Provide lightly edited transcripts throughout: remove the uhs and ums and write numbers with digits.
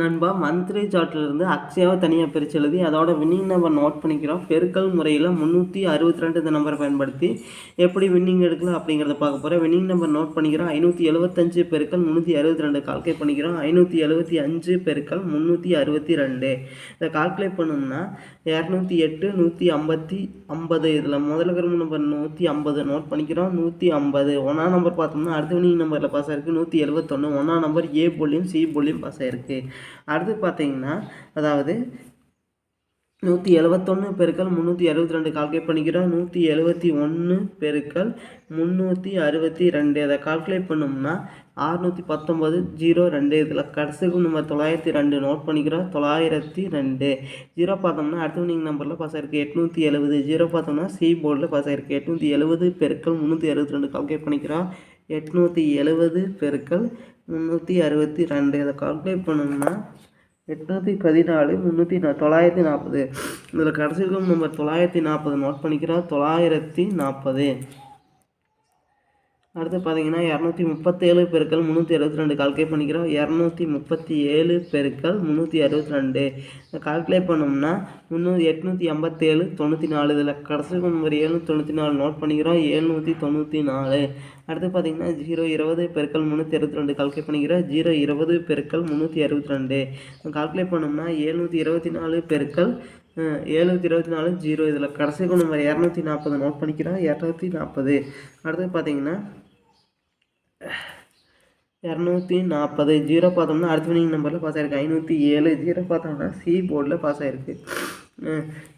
நண்பா, மந்த்லி சார்ட்லேருந்து அக்ஷயாவை தனியாக பிரித்து எழுதி அதோட வின்னிங் நம்பர் நோட் பண்ணிக்கிறோம். பெருக்கல் முறையில் 362 இந்த நம்பரை பயன்படுத்தி எப்படி வின்னிங் எடுக்கலாம் அப்படிங்கிறத பார்க்க போகிறோம். வின்னிங் நம்பர் நோட் பண்ணிக்கிறோம். 575 பெருக்கல் 362 கால்குலேட் பண்ணிக்கிறோம். 575 பெருக்கல் 362 இதை கால்குலேட் பண்ணோம்னா 208 150 இதில் முதல்ல இருக்கிற நம்பர் 150 நோட் பண்ணிக்கிறோம். 150 ஒன்றாம் நம்பர் பார்த்தோம்னா அடுத்த வின்னிங் நம்பரில் பாஸ் ஆகிருக்கு 171. ஒன்றாம் நம்பர் ஏ போலியும் சி போலியும் பாஸ் ஆகிருக்கு. அடுத்து பார்த்தீங்கன்னா அதாவது 171 பெருக்கல் 362 கால்குலேட் பண்ணிக்கிறோம். 171 பெருக்கல் 362 அதை கால்குலேட் பண்ணோம்னா 619 02 இதில் கடைசிக்கு நம்பர் 902 நோட் பண்ணிக்கிறோம். 902 ஜீரோ பார்த்தோம்னா அடுத்த வின்னிங் நம்பரில் பாஸ் ஆகிருக்கு 870. ஜீரோ பார்த்தோம்னா சி போர்டில் பாஸ் ஆகிருக்கு 870 பெருக்கல் 362 கால்குலேட் பண்ணிக்கிறோம். 870 பெருக்கல் 362 இதை கால்குலேட் பண்ணோம்னா 814 940 இதில் கடைசிக்கும் நம்பர் 940 நோட் பண்ணிக்கிறோம். 940 அடுத்து பார்த்தீங்கன்னா 237 பெருக்கல் 362 கால்குலேட் பண்ணிக்கிறோம். 237 பெருக்கல் 362 கால்குலேட் பண்ணோம்னா 887 94 இதில் கடைசி நம்பர் 794 நோட் பண்ணிக்கிறோம். 794 அடுத்து பார்த்தீங்கன்னா 020 பெருக்கல் 362 கால்குலேட் பண்ணிக்கிறோம். 020 பெருக்கல் 362 கால்குலேட் பண்ணோம்னா 724 பெருக்கல் 724 0 இதில் கடைசி நம்பர் 240 நோட் பண்ணிக்கிறோம். 240 அடுத்து பார்த்தீங்கன்னா 240 ஜீரோ பார்த்தோம்னா அடுத்த வின்னிங் நம்பரில் பாஸ் ஆகிருக்கு 507. ஜீரோ பார்த்தோம்னா சி போர்டில் பாஸ் ஆகிருக்கு.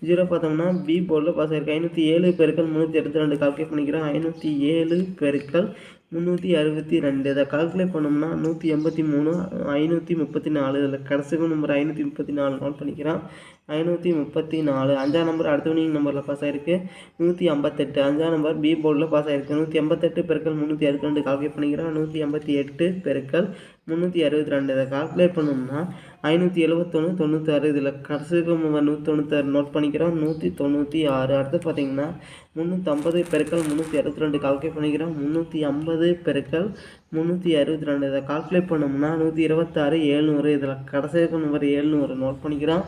ஜீரோ பார்த்தோம்னா பி போர்டில் பாஸ் ஆகிருக்கு 507 பெருக்கல் 362 கால்குலேட் பண்ணிக்கிறோம். 507 பெருக்கல் 362 இதை கால்குலேட் பண்ணோம்னா 183 534 இதில் கடைசிக்கும் நம்பர் 534 நோட் பண்ணிக்கிறோம். 534 அஞ்சாம் நம்பர் அடுத்த வின்னிங் நம்பரில் பாஸ் ஆகிருக்கு 158. அஞ்சாம் நம்பர் பி போர்டில் பாஸ் ஆகிருக்கு 188 பெருக்கல் 362 கால்குலேட் பண்ணிக்கிறோம். 188 பெருக்கல் 362 இதை கால்குலேட் பண்ணோம்னா 571 96 இதில் கடைசிக்கு 196 நோட் பண்ணிக்கிறோம். 196 அடுத்து பார்த்தீங்கன்னா 350 பெருக்கல் 362 கால்குலேட் பண்ணிக்கிறோம். 350 பெருக்கல் 362 இதை கால்குலேட் பண்ணோம்னா 126 700 இதில் கடைசிக்கு நம்பர் 700 நோட் பண்ணிக்கிறோம்.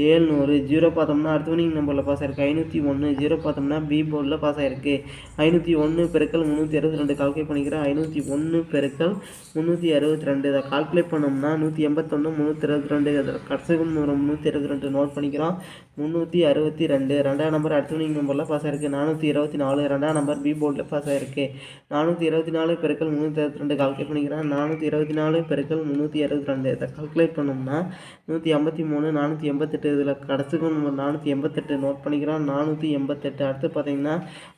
700 ஜீரோ பார்த்தோம்னா அடுத்த வின்னிங் நம்பரில் பாஸ் ஆகிருக்கு 501. ஜீரோ பார்த்தோம்னா பி போர்டில் பாஸ் ஆகிருக்கு 501 பெருக்கல் 362 கால்குலேட் பண்ணிக்கிறோம். 501 பெருக்கல் 362 இதை கால்குலேட் பண்ணோம்னா 181 322 இதில் கடைசிக்கும் 322 நோட் பண்ணிக்கிறோம். 362 ரெண்டாம் நம்பர் அடுத்த வின்னிங் நம்பரில் பாஸ் ஆகிருக்கு 424. ரெண்டாம் நம்பர் பி போர்டில் பாஸ் ஆகிருக்கு 424 பெருக்கல் 322 கால்குலேட் பண்ணிக்கிறோம். 424 பெருக்கல் 362 இதை கால்குலேட் பண்ணோம்னா 153 488 இதில் கடைசிக்கும் நம்ம 488 நோட் பண்ணிக்கிறோம். 488 அடுத்து பார்த்தீங்கன்னா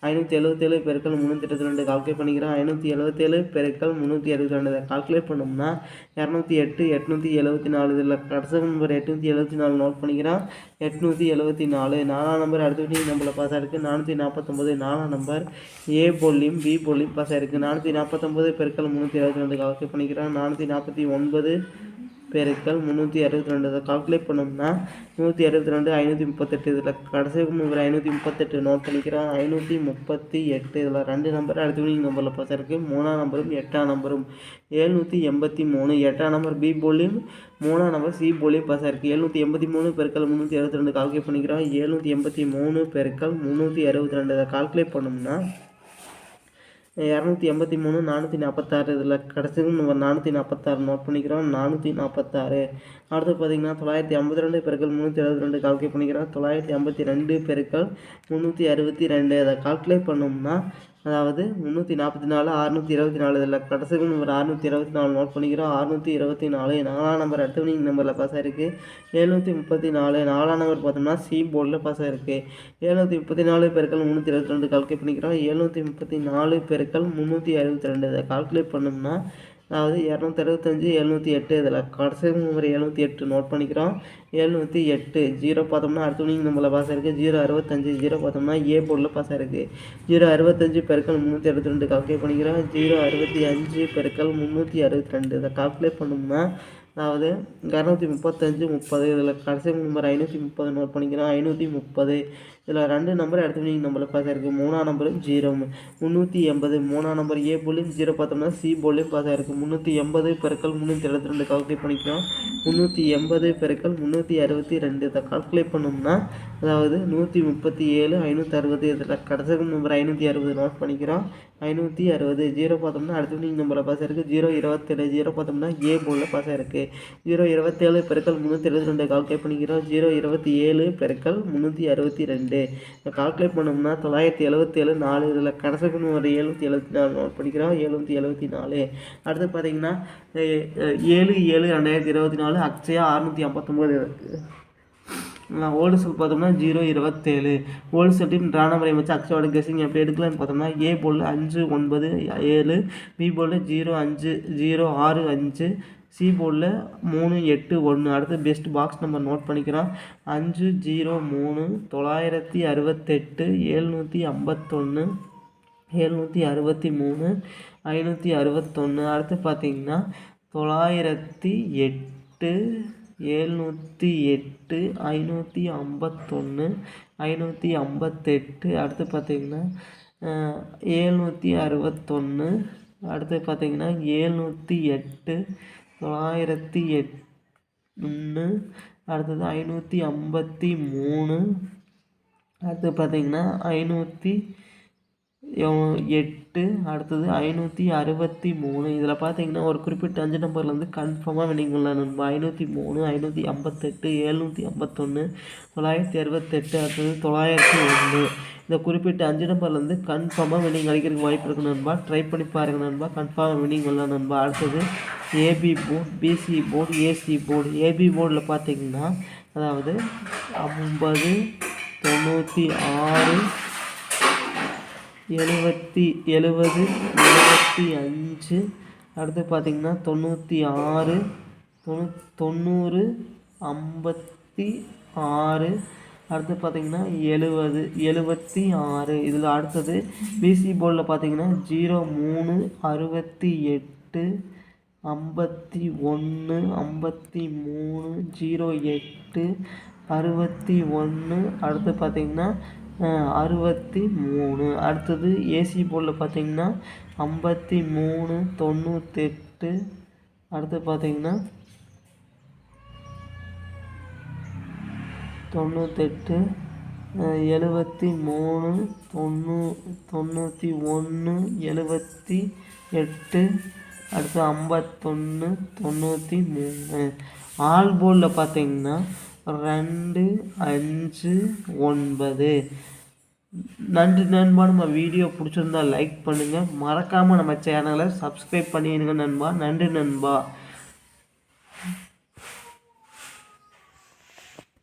577 பெருக்கல் 322 கால்குலேட் பண்ணிக்கிறோம். 577 பெருக்கல் 322 இதை கால்குலேட் பண்ணோம்னா 208 874 இதில் கடைசிக்கும் நம்பர் 874 நோட் பண்ணிக்கிறோம். 874 நாலாம் நம்பர் அடுத்த வின்னிங் நம்பரில் பாஸ் ஆகிருக்கு 449. நாலாம் நம்பர் ஏ போலியும் பி போலியும் பாஸ் ஆகிருக்கு 449 பெருக்கல் 322 கால்குலேட் பண்ணிக்கிறோம். 449 பெருக்கல் 362 இதை கால்குலேட் பண்ணோம்னா 162 538 இதில் கடைசி நம்பர் 538 நோட் பண்ணிக்கிறோம். 538 இதில் ரெண்டு நம்பர் அடுத்த வின்னிங் நம்பரில் பாஸ் ஆகிருக்கு 3ஆம் நம்பரும் 8ஆம் நம்பரும் 783. 8ஆம் நம்பர் பி போலியும் 3ஆம் நம்பர் சி போலியும் பாஸ் ஆகிருக்கு 783 பெருக்கல் 362 கால்குலேட் பண்ணிக்கிறோம். 783 பெருக்கல் 362 இதை கால்குலேட் பண்ணோம்னா 283 446 இதில் கடைசிக்கும் நம்ம 446 நோட் பண்ணிக்கிறோம். 446 அடுத்து பார்த்தீங்கன்னா 952 பெருக்கல் 372 கால்குலேட் பண்ணிக்கிறோம். 952 பெருக்கல் 362 அதை கால்குலேட் பண்ணோம்னா அதாவது 344 624 இதில் கடைசிக்கும் நம்பர் 624 நோட் பண்ணிக்கிறோம். 624 நாலாம் நம்பர் அடுத்த வின்னிங் நம்பரில் பாஸ் ஆகிருக்கு 734. நாலாம் நம்பர் பார்த்தோம்னா சி போர்டில் பாஸ் ஆகிருக்கு 734 பெருக்கல் 322 கால்குலேட் பண்ணிக்கிறோம். 734 பெருக்கல் 362 இதை கால்குலேட் பண்ணோம்னா அதாவது 265 708 இதில் கடைசி நம்பர் 708 நோட் பண்ணிக்கிறோம். 708 ஜீரோ பார்த்தோம்னா அடுத்த வின்னிங் நம்பரில் பாஸ் ஆகிருக்கு 065. ஜீரோ பார்த்தோம்னா ஏ போர்டில் பாஸ் ஆகிருக்கு 065 பெருக்கல் 362 கால்குலேட் பண்ணிக்கிறோம். 065 பெருக்கல் 362 இதை கால்குலேட் பண்ணோம்னா அதாவது 235 30 இதில் கடைசி நம்பர் 530 நோட் பண்ணிக்கிறோம். 530 இதில் 2 நம்பர் அடுத்த வினிங் நம்பரில் பாஸ் ஆகிருக்கு. 3ஆம் நம்பர் 0 380. 3ஆம் நம்பர் ஏ போர்ட்லையும் 0 பார்த்தோம்னா சி போர்ட்லையும் பாஸ் ஆகிருக்கு. 380 பெருக்கல் 372 கால்குலேட் பண்ணிக்கிறோம். 380 பெருக்கல் 362 இதை கால்குலேட் பண்ணோம்னா அதாவது 137 560. இதில் கடைசி நம்பர் 560 நோட் பண்ணிக்கிறோம். 560 0 பார்த்தோம்னா அடுத்த வினிங் நம்பரில் பாஸ் ஆகிருக்கு. 027 0 பார்த்தோம்னா ஏ போர்டில் பாஸ் ஆகிருக்கு. 027 பெருக்கல் 372 கால்குலேட் பண்ணிக்கிறோம். 027 பெருக்கல் 362 கால்குலேட் பண்ணோம்னா 977 4. இதில் கடைசி நம்பர் 774 நோட் பண்ணிக்கிறோம். 774. அடுத்து பார்த்தீங்கன்னா 7/7/2024 அக்ஷயா 659 இருக்குது. ஓல்டு செல் பார்த்தோம்னா 027. ஓல்டு செல்லையும் ட்ரா நம்பரை வச்சு அக்ஷயோட கெஸிங் எப்படி எடுக்கலான்னு பார்த்தோம்னா ஏ போர்டில் 597, பி போர்டில் 05065, சி போர்டில் 381. அடுத்து பெஸ்ட் பாக்ஸ் நம்பர் நோட் பண்ணிக்கிறோம். 503 968 751 763 561. அடுத்து பார்த்தீங்கன்னா 908 708 551 558. அடுத்து பார்த்தீங்கன்னா 761. அடுத்து பார்த்தீங்கன்னா 708 901. அடுத்தது 553. அடுத்து பார்த்தீங்கன்னா 508. அடுத்தது 563. இதில் பார்த்தீங்கன்னா ஒரு குறிப்பிட்ட 5 நம்பர்லேருந்து கன்ஃபார்மாக வினிங் உள்ள நண்பா. 503 558 751 968. அடுத்தது 901. இந்த குறிப்பிட்ட 5 நம்பர்லேருந்து கன்ஃபார்மாக வினிங் அடிக்கிறதுக்கு வாய்ப்பு இருக்குது நண்பா. ட்ரை பண்ணி பாருங்கள் நண்பா. கன்ஃபார்மாக வினிங் உள்ள நண்பா. அடுத்தது AB board, BC board, AC board. AB போர்டில் பார்த்தீங்கன்னா அதாவது 50 96 70 75. அடுத்து பார்த்தீங்கன்னா 96 90 56. அடுத்து பார்த்தீங்கன்னா 76. இதில் அடுத்தது பிசி போர்டில் பார்த்தீங்கன்னா 03 68 51 53 08 61. அடுத்து பார்த்தீங்கன்னா 63. அடுத்தது ஏசி போர்டில் பார்த்தீங்கன்னா 53 98. அடுத்து பார்த்தீங்கன்னா 98 73 91 78. அடுத்து 51 93. ஆல் போர்டில் பார்த்தீங்கன்னா 2 5 9. நன்றி நண்பா. நம்ம வீடியோ பிடிச்சிருந்தா லைக் பண்ணுங்கள். மறக்காமல் நம்ம சேனலை சப்ஸ்கிரைப் பண்ணிடுங்க நண்பா. நன்றி நண்பா.